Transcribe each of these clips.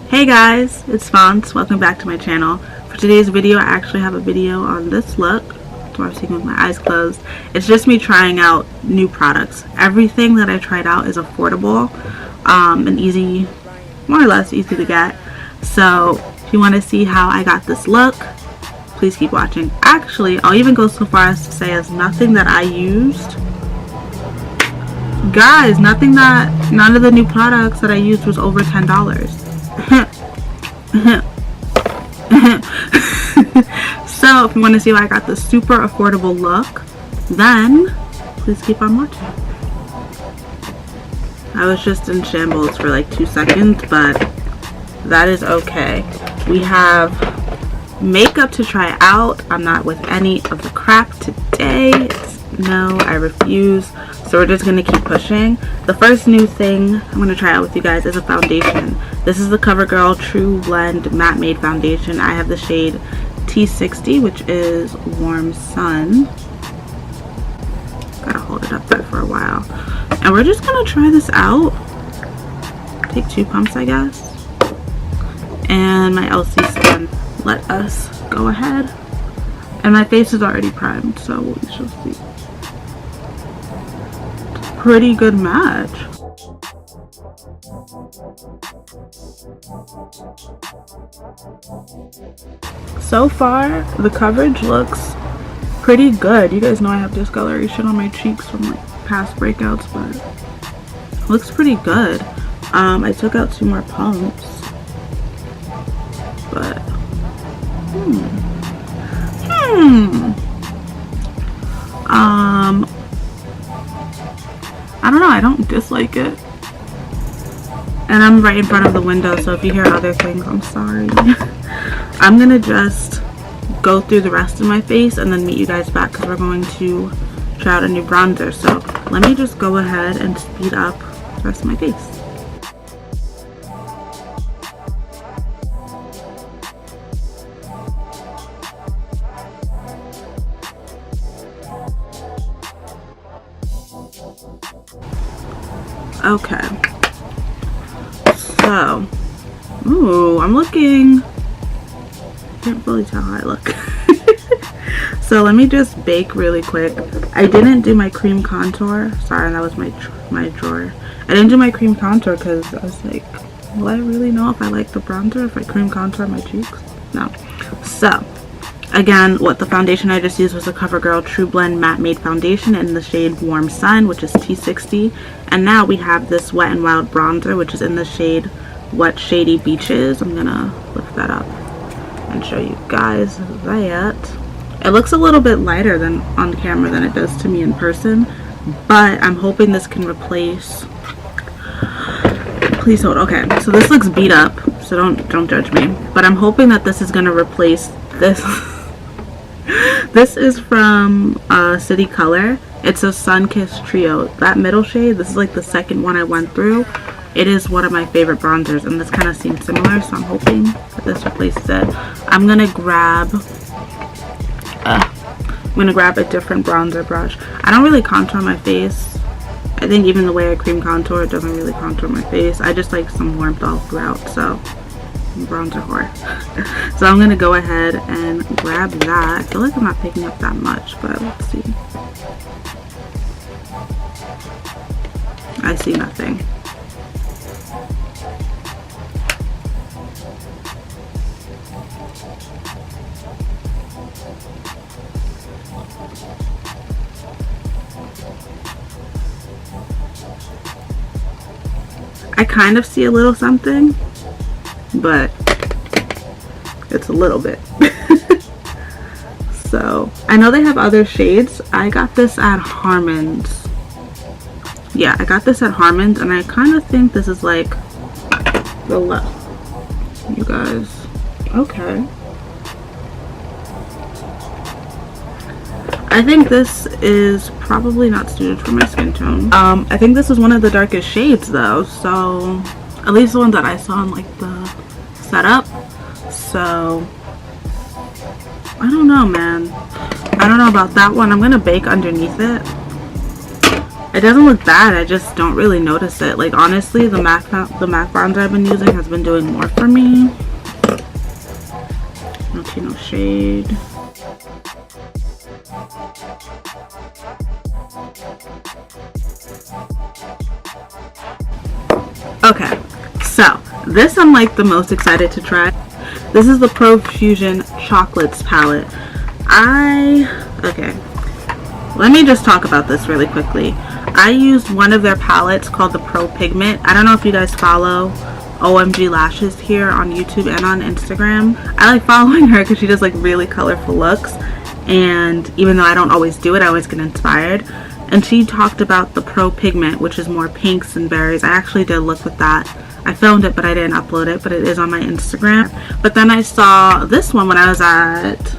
Hey guys, it's Fonts. Welcome back to my channel. For today's video, I actually have a video on this look. That's why I'm seeing with my eyes closed. It's just me trying out new products. Everything that I tried out is affordable and easy, more or less easy to get. So if you want to see how I got this look, please keep watching. Actually, I'll even go so far as to say as nothing that I used. Guys, none of the new products that I used was over $10. So if you want to see why I got this super affordable look, then please keep on watching. I was just in shambles for like 2 seconds, but that is okay. We have makeup to try out. I'm not with any of the crap today. No, I refuse. So we're just going to keep pushing. The first new thing I'm going to try out with you guys is a foundation. This is the Covergirl True Blend Matte Made Foundation. I have the shade T60, which is Warm Sun. Gotta hold it up there for a while. And we're just going to try this out. Take 2 pumps, I guess. And my LC skin let us go ahead. And my face is already primed, so we shall see. Pretty good match. So far, the coverage looks pretty good. You guys know I have discoloration on my cheeks from like past breakouts, but it looks pretty good. I took out 2 more pumps, but I don't know, I don't dislike it. And I'm right in front of the window, so if you hear other things, I'm sorry. I'm gonna just go through the rest of my face and then meet you guys back because we're going to try out a new bronzer. So let me just go ahead and speed up the rest of my face. Okay, so, ooh, I'm looking, can't really tell how I look. So let me just bake really quick. I didn't do my cream contour. Sorry, that was my drawer. I didn't do my cream contour because I was like, will I really know if I like the bronzer if I cream contour my cheeks? No. So, again, what the foundation I just used was a Covergirl True Blend Matte Made Foundation in the shade Warm Sun, which is T60. And now we have this Wet n Wild bronzer, which is in the shade Wet Shady Beaches. I'm gonna lift that up and show you guys that. It looks a little bit lighter than on camera than it does to me in person, but I'm hoping this can replace. Please hold. Okay, so this looks beat up, so don't judge me. But I'm hoping that this is gonna replace this. This is from City Color. It's a Sun-Kissed Trio. That middle shade, this is like the second one I went through. It is one of my favorite bronzers, and this kind of seems similar, so I'm hoping that this replaces it. I'm gonna grab a different bronzer brush. I don't really contour my face. I think even the way I cream contour, it doesn't really contour my face. I just like some warmth all throughout, so I'm bronzer whore. So I'm gonna go ahead and grab that. I feel like I'm not picking up that much, but let's see. I see nothing. I kind of see a little something, but it's a little bit. So I know they have other shades. I got this at Harmon's. Yeah, I got this at Harmon's, and I kind of think this is like the left. You guys, okay. I think this is probably not suited for my skin tone. I think this is one of the darkest shades though, so at least the one that I saw in like the setup. So I don't know, man. I don't know about that one. I'm gonna bake underneath it. It doesn't look bad, I just don't really notice it. Like honestly, the MAC bronzer I've been using has been doing more for me. No shade. Okay, so this I'm like the most excited to try. This is the Profusion Chocolates palette. Okay, let me just talk about this really quickly. I used one of their palettes called the Pro Pigment. I don't know if you guys follow OMG Lashes here on YouTube and on Instagram. I like following her because she does like really colorful looks, and even though I don't always do it, I always get inspired. And she talked about the Pro Pigment, which is more pinks and berries. I actually did a look with that. I filmed it, but I didn't upload it, but it is on my Instagram. But then I saw this one when I was at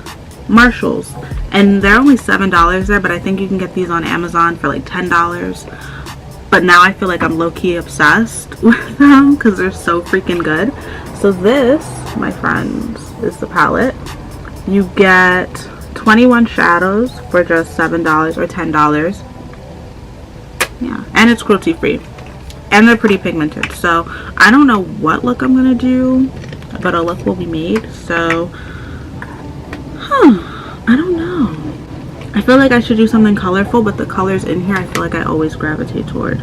Marshall's, and they're only $7 there, but I think you can get these on Amazon for like $10. But now I feel like I'm low-key obsessed with them because they're so freaking good. So this, my friends, is the palette. You get 21 shadows for just $7 or $10. Yeah, and it's cruelty free. And they're pretty pigmented. So I don't know what look I'm gonna do, but a look will be made. So I don't know. I feel like I should do something colorful, but the colors in here I feel like I always gravitate toward.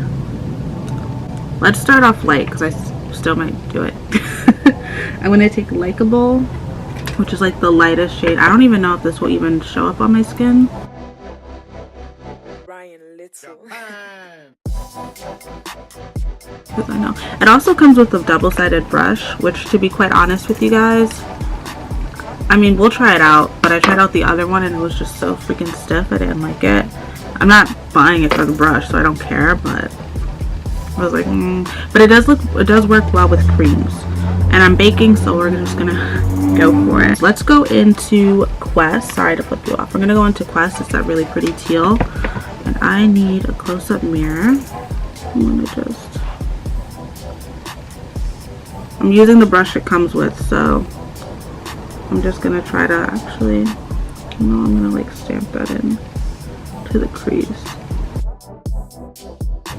Let's start off light because I still might do it. I'm gonna take Likeable, which is like the lightest shade. I don't even know if this will even show up on my skin. Because I know it also comes with a double-sided brush, which, to be quite honest with you guys, I mean, we'll try it out, but I tried out the other one and it was just so freaking stiff. I didn't like it. I'm not buying it for the brush, so I don't care, but I was like, but it does work well with creams. And I'm baking, so we're just gonna go for it. Let's go into Quest. Sorry to flip you off. We're gonna go into Quest. It's that really pretty teal, and I need a close-up mirror. I'm using the brush it comes with, so I'm just gonna try to actually, no, I'm gonna like stamp that in to the crease.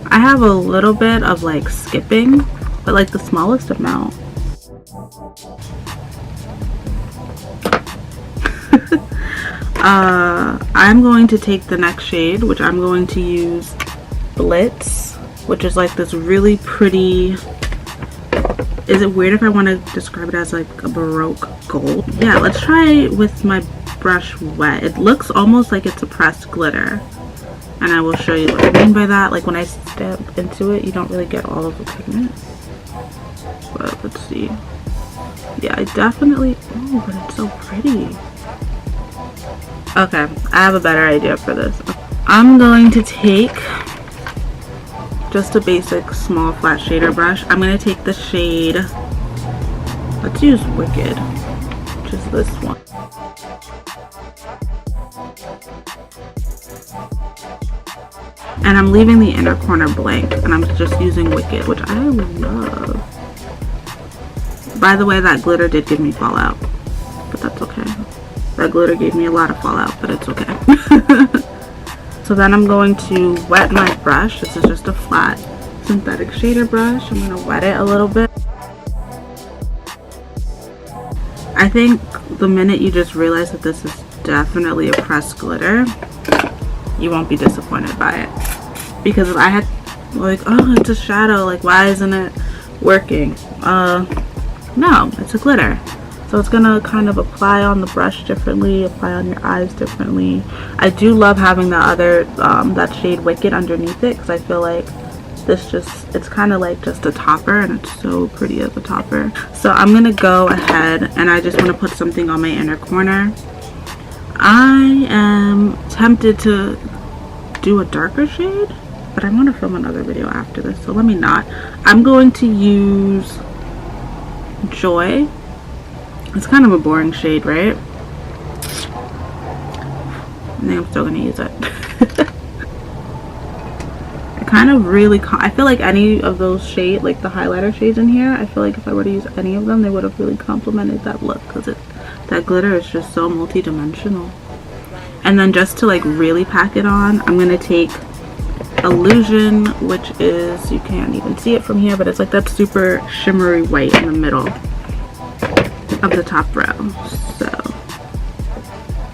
I have a little bit of like skipping, but like the smallest amount. I'm going to take the next shade, which I'm going to use Blitz, which is like this really pretty, is it weird if I want to describe it as like a Baroque gold? Yeah, let's try with my brush wet. It looks almost like it's a pressed glitter, and I will show you what I mean by that. Like when I step into it, you don't really get all of the pigment, but let's see. Yeah, I definitely, oh, but it's so pretty. Okay, I have a better idea for this. I'm going to take just a basic small flat shader brush. I'm going to take the shade, let's use Wicked, which is this one. And I'm leaving the inner corner blank, and I'm just using Wicked, which I love. By the way, that glitter did give me fallout, but that's okay. That glitter gave me a lot of fallout, but it's okay. So then I'm going to wet my brush. This is just a flat synthetic shader brush. I'm going to wet it a little bit. I think the minute you just realize that this is definitely a pressed glitter, you won't be disappointed by it. Because if I had like, oh, it's a shadow, like why isn't it working? No, it's a glitter. So it's gonna kind of apply on the brush differently, apply on your eyes differently. I do love having the other, that shade Wicked underneath it, because I feel like this just, it's kind of like just a topper, and it's so pretty as a topper. So I'm gonna go ahead and I just want to put something on my inner corner. I am tempted to do a darker shade, but I want to film another video after this, so let me not. I'm going to use Joy. It's kind of a boring shade, right? I think I'm still gonna use it. I kind of really, I feel like any of those shades, like the highlighter shades in here, I feel like if I were to use any of them, they would have really complemented that look, because that glitter is just so multi-dimensional. And then just to like really pack it on, I'm gonna take Illusion, which is, you can't even see it from here, but it's like that super shimmery white in the middle of the top brow. So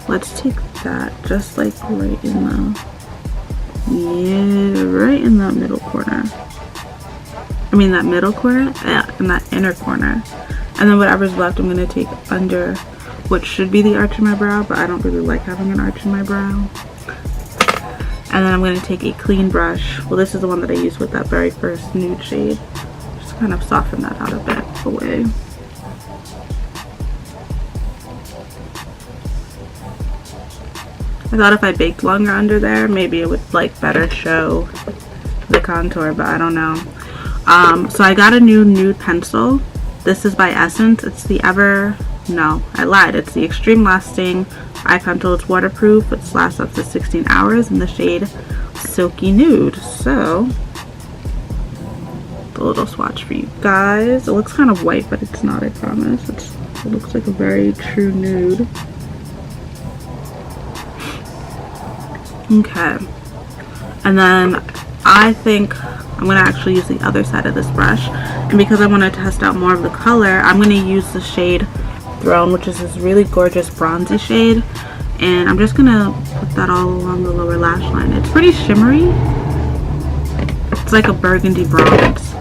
let's take that just like right in the, yeah, right in that middle corner. I mean that middle corner, yeah, in that inner corner. And then whatever's left, I'm gonna take under what should be the arch in my brow, but I don't really like having an arch in my brow. And then I'm going to take a clean brush. Well, this is the one that I used with that very first nude shade. Just kind of soften that out a bit away. I thought if I baked longer under there, maybe it would like better show the contour, but I don't know. So I got a new nude pencil. This is by Essence. It's the no, I lied. It's the Extreme Lasting Eye Pencil. It's waterproof. It lasts up to 16 hours in the shade Silky Nude. So, a little swatch for you guys. It looks kind of white, but it's not, I promise. It looks like a very true nude. Okay. And then I think I'm going to actually use the other side of this brush. And because I want to test out more of the color, I'm going to use the shade Throne, which is this really gorgeous bronzy shade, and I'm just gonna put that all along the lower lash line. It's pretty shimmery. It's like a burgundy bronze.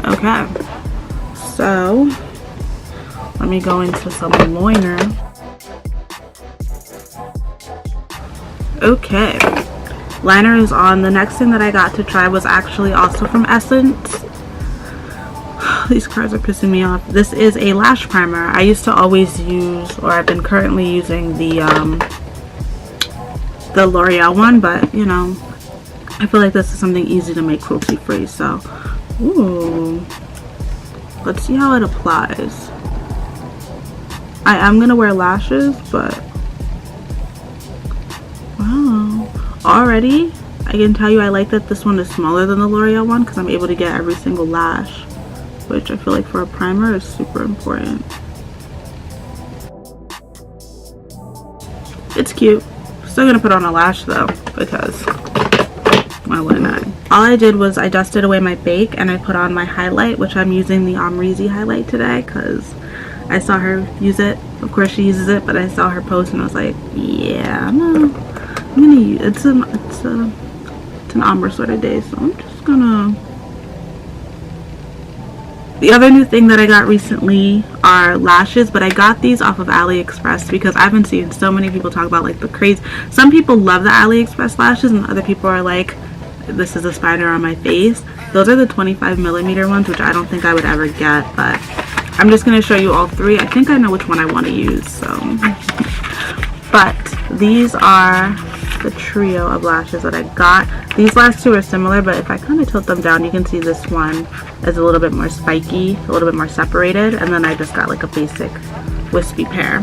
Okay, so let me go into some liner. Okay, liner is on. The next thing that I got to try was actually also from Essence. These cards are pissing me off. This is a lash primer. I used to always use, or I've been currently using the L'Oreal one, but you know, I feel like this is something easy to make cruelty free. So, ooh, let's see how it applies. I am gonna wear lashes, but wow, already I can tell you I like that this one is smaller than the L'Oreal one because I'm able to get every single lash, which I feel like for a primer is super important. It's cute. Still gonna put on a lash though, because why wouldn't I? All I did was I dusted away my bake and I put on my highlight, which I'm using the Amrezy highlight today because I saw her use it. Of course she uses it, but I saw her post and I was like, yeah, I'm gonna use it. It's an ombre sort of day, so I'm just gonna. The other new thing that I got recently are lashes, but I got these off of AliExpress because I've been seeing so many people talk about like the craze. Some people love the AliExpress lashes and other people are like, this is a spider on my face. Those are the 25mm ones, which I don't think I would ever get, but I'm just going to show you all three. I think I know which one I want to use, so. But these are the trio of lashes that I got. These last two are similar, but if I kind of tilt them down, you can see this one is a little bit more spiky, a little bit more separated, and then I just got like a basic wispy pair.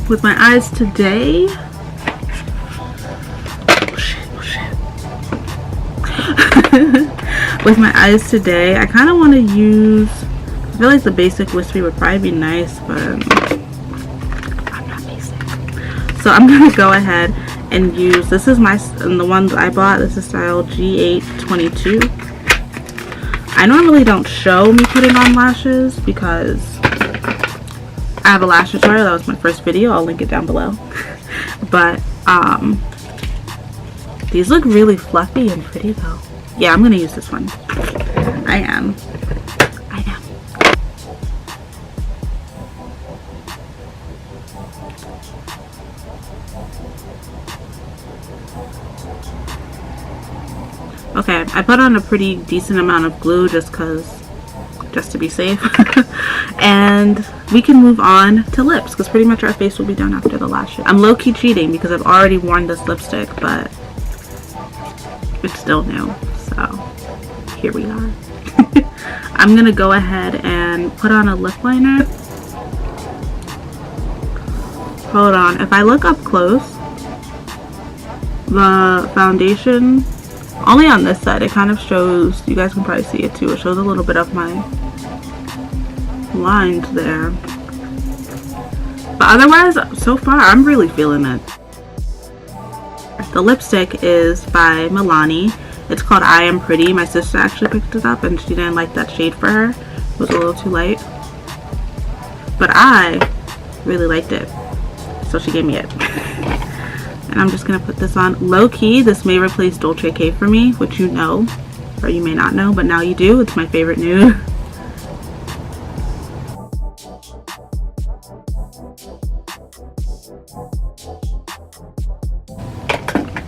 With my eyes today, with my eyes today, I kind of want to use, I feel like the basic wispy would probably be nice, but I'm not basic. So I'm going to go ahead and use, this is the ones I bought, this is style G822. I normally don't show me putting on lashes because I have a lash tutorial. That was my first video. I'll link it down below. But these look really fluffy and pretty though. Yeah, I'm gonna use this one. I am. Okay, I put on a pretty decent amount of glue just to be safe. And we can move on to lips because pretty much our face will be done after the lashes. I'm low-key cheating because I've already worn this lipstick, but it's still new, so here we are. I'm gonna go ahead and put on a lip liner. Hold on, if I look up close, the foundation, only on this side, it kind of shows, you guys can probably see it too, it shows a little bit of my lines there. But otherwise, so far, I'm really feeling it. The lipstick is by Milani. It's called I Am Pretty. My sister actually picked it up and she didn't like that shade for her. It was a little too light. But I really liked it, so she gave me it. And I'm just gonna put this on. Low-key, this may replace Dolce K for me, which you know, or you may not know, but now you do. It's my favorite nude.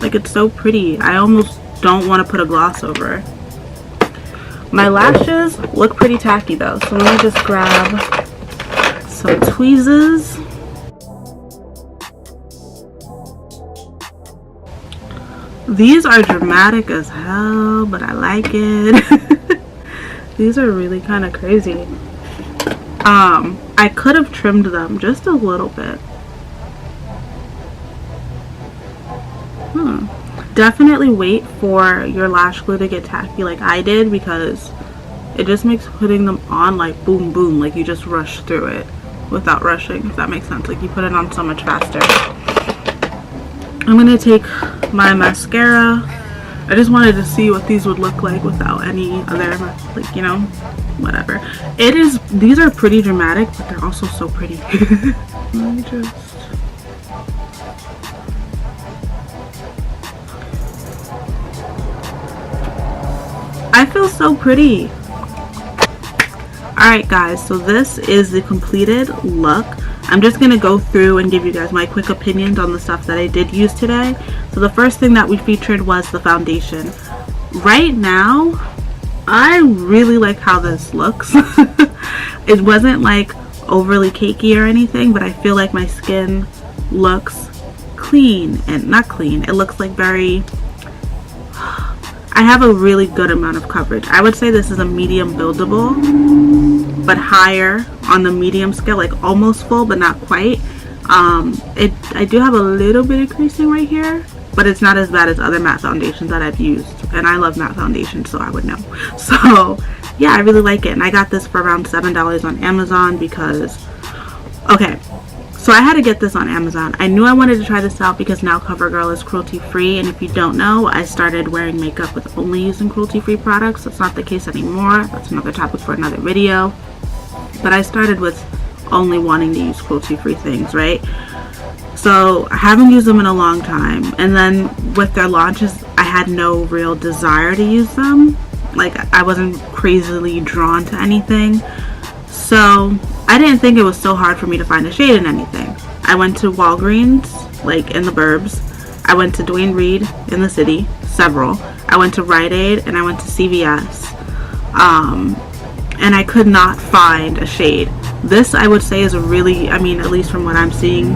Like, it's so pretty. I almost don't want to put a gloss over it. My lashes look pretty tacky though, so let me just grab some tweezers. These are dramatic as hell, but I like it. These are really kind of crazy. I could have trimmed them just a little bit. Definitely wait for your lash glue to get tacky like I did, because it just makes putting them on like boom boom, like you just rush through it without rushing, if that makes sense. Like you put it on so much faster. I'm gonna take my mascara. I just wanted to see what these would look like without any other, like, you know, whatever. These are pretty dramatic, but they're also so pretty. Let me just... I feel so pretty. Alright guys, so this is the completed look. I'm just going to go through and give you guys my quick opinions on the stuff that I did use today. So the first thing that we featured was the foundation. Right now, I really like how this looks. It wasn't like overly cakey or anything, but I feel like my skin looks clean, and not clean. It looks like very... I have a really good amount of coverage. I would say this is a medium buildable, but higher on the medium scale, like almost full but not quite. I do have a little bit of creasing right here, but it's not as bad as other matte foundations that I've used, and I love matte foundations, so I would know. So yeah, I really like it, and I got this for around $7 on Amazon because, okay, so I had to get this on Amazon. I knew I wanted to try this out because now Covergirl is cruelty free, and if you don't know, I started wearing makeup with only using cruelty free products. That's not the case anymore. That's another topic for another video. But I started with only wanting to use cruelty free things, right? So I haven't used them in a long time, and then with their launches I had no real desire to use them. Like, I wasn't crazily drawn to anything, so I didn't think it was so hard for me to find a shade in anything. I went to Walgreens, like in the burbs. I went to Dwayne Reed in the city, several. I went to Rite Aid, and I went to CVS. And I could not find a shade. This, I would say, is a really, I mean, at least from what I'm seeing,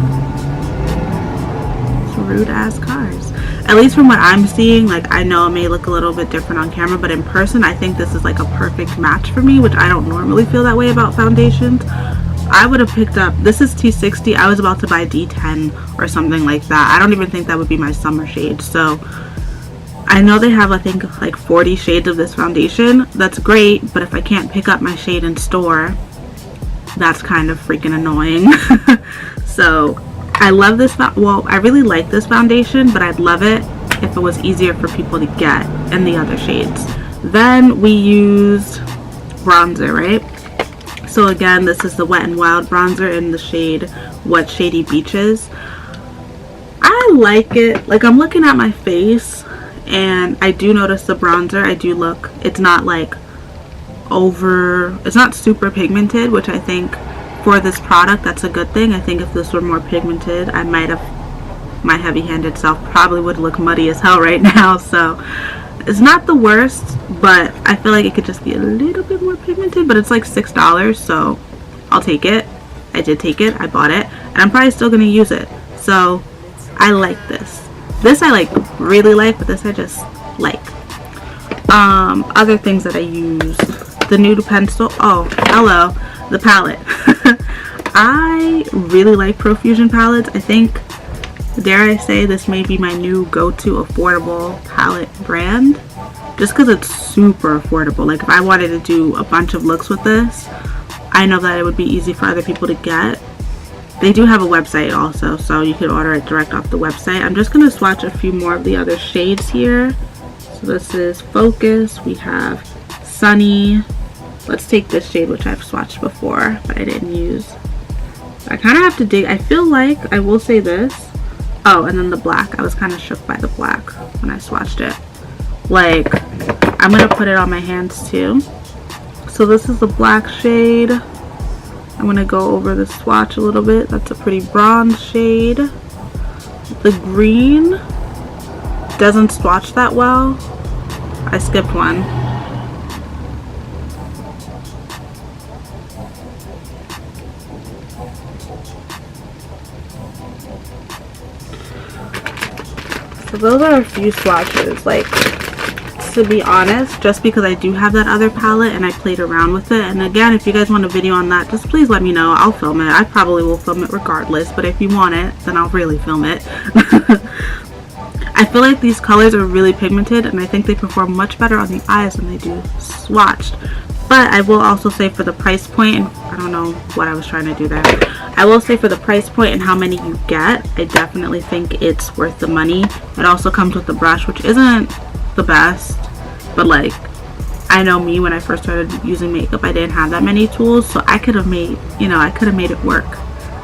it's rude ass cars. At least from what I'm seeing, like, I know it may look a little bit different on camera, but in person, I think this is like a perfect match for me, which I don't normally feel that way about foundations. I would have picked up, this is T60, I was about to buy D10 or something like that. I don't even think that would be my summer shade. So I know they have, I think, like 40 shades of this foundation. That's great, but if I can't pick up my shade in store, that's kind of freaking annoying. So I love this, well, I really like this foundation, but I'd love it if it was easier for people to get in the other shades. Then we used bronzer, right? So again, this is the Wet n Wild bronzer in the shade What Shady Beaches. I like it. Like, I'm looking at my face and I do notice the bronzer. I do look, it's not like it's not super pigmented, which I think for this product, that's a good thing. I think if this were more pigmented, I might have, my heavy-handed self probably would look muddy as hell right now. So it's not the worst, but I feel like it could just be a little bit more pigmented. But it's like $6, so I'll take it. I did take it, I bought it, and I'm probably still gonna use it. So I like this. This I like, really like, but this I just like. Other things that I used, the nude pencil. Oh, hello, the palette. I really like Profusion palettes. I think, dare I say, this may be my new go-to affordable palette brand, just because it's super affordable. Like, if I wanted to do a bunch of looks with this, I know that it would be easy for other people to get. They do have a website also, so you can order it direct off the website. I'm just going to swatch a few more of the other shades here. So this is Focus. We have Sunny. Let's take this shade, which I've swatched before, but I didn't use. I kind of have to dig. I feel like, I will say this. Oh, and then the black. I was kind of shook by the black when I swatched it. Like, I'm going to put it on my hands too. So this is the black shade. I'm going to go over the swatch a little bit. That's a pretty bronze shade. The green doesn't swatch that well. I skipped one. So those are a few swatches. Like, to be honest, just because I do have that other palette and I played around with it. And again, if you guys want a video on that, just please let me know. I'll film it. I probably will film it regardless, but if you want it, then I'll really film it. I feel like these colors are really pigmented, and I think they perform much better on the eyes than they do swatched. But I will also say, for the price point, and I don't know what I was trying to do there. I will say, for the price point and how many you get, I definitely think it's worth the money. It also comes with the brush, which isn't the best, but like, I know me, when I first started using makeup, I didn't have that many tools, so I could have made, you know, I could have made it work.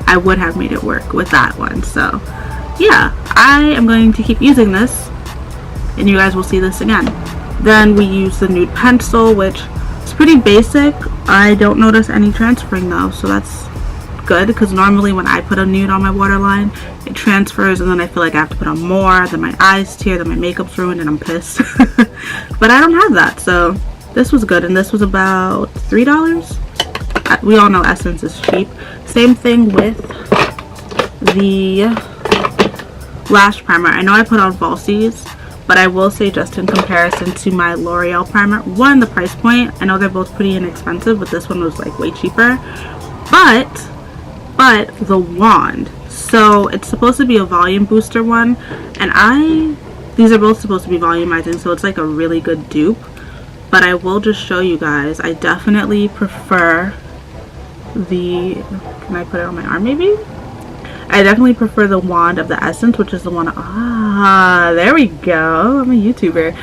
I would have made it work with that one. So yeah, I am going to keep using this, and you guys will see this again. Then we use the nude pencil, which is pretty basic. I don't notice any transferring though, so that's good, because normally when I put a nude on my waterline, it transfers, and then I feel like I have to put on more, then my eyes tear, then my makeup's ruined, and I'm pissed. But I don't have that, so this was good. And this was about $3. We all know Essence is cheap. Same thing with the lash primer. I know I put on falsies, but I will say, just in comparison to my L'Oreal primer, one, the price point, I know they're both pretty inexpensive, but this one was like way cheaper. But the wand, so it's supposed to be a volume booster one, and these are both supposed to be volumizing, so it's like a really good dupe. But I will just show you guys, I definitely prefer the, can I put it on my arm maybe? I definitely prefer the wand of the Essence, which is the one, there we go, I'm a YouTuber.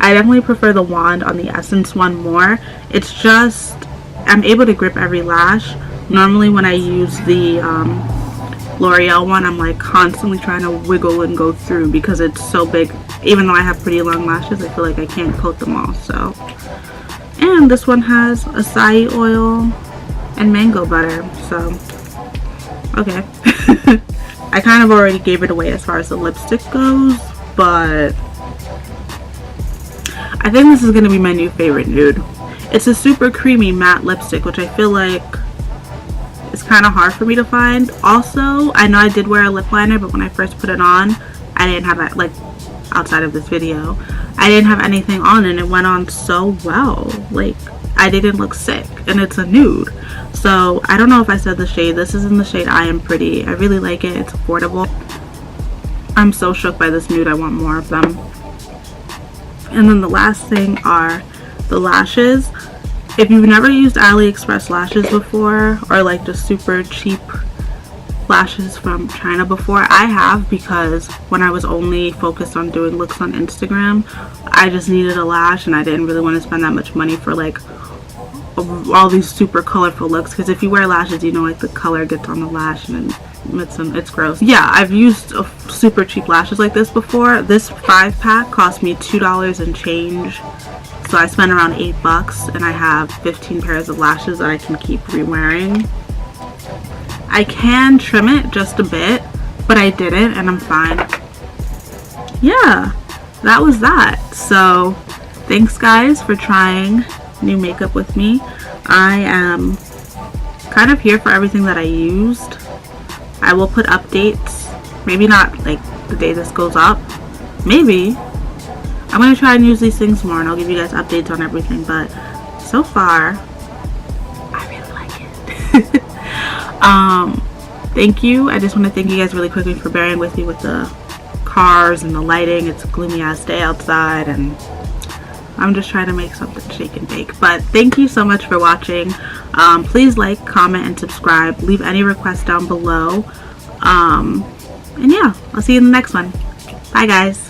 I definitely prefer the wand on the Essence one more. It's just, I'm able to grip every lash. Normally when I use the L'Oreal one, I'm like constantly trying to wiggle and go through because it's so big. Even though I have pretty long lashes, I feel like I can't coat them all. So, and this one has acai oil and mango butter, so okay. I kind of already gave it away as far as the lipstick goes, but I think this is going to be my new favorite nude. It's a super creamy matte lipstick, which I feel like is kind of hard for me to find. Also, I know I did wear a lip liner, but when I first put it on, I didn't have that, like, outside of this video, I didn't have anything on, and it went on so well. Like, I didn't look sick, and it's a nude. So I don't know if I said the shade. This is in the shade I Am Pretty. I really like it. It's affordable. I'm so shook by this nude. I want more of them. And then the last thing are the lashes. If you've never used AliExpress lashes before, or like just super cheap lashes from China before, I have, because when I was only focused on doing looks on Instagram, I just needed a lash and I didn't really want to spend that much money for like all these super colorful looks, because if you wear lashes, you know, like the color gets on the lash and it's gross. Yeah, I've used super cheap lashes like this before. This 5-pack cost me $2 and change. So I spent around $8 and I have 15 pairs of lashes that I can keep re-wearing. I can trim it just a bit, but I didn't, and I'm fine. Yeah, that was that. So thanks guys for trying new makeup with me. I am kind of here for everything that I used. I will put updates, maybe not like the day this goes up, maybe. I'm going to try and use these things more, and I'll give you guys updates on everything, but so far, I really like it. Thank you. I just want to thank you guys really quickly for bearing with me with the cars and the lighting. It's a gloomy ass day outside, and I'm just trying to make something shake and bake. But thank you so much for watching. Please like, comment, and subscribe. Leave any requests down below. And yeah, I'll see you in the next one. Bye guys.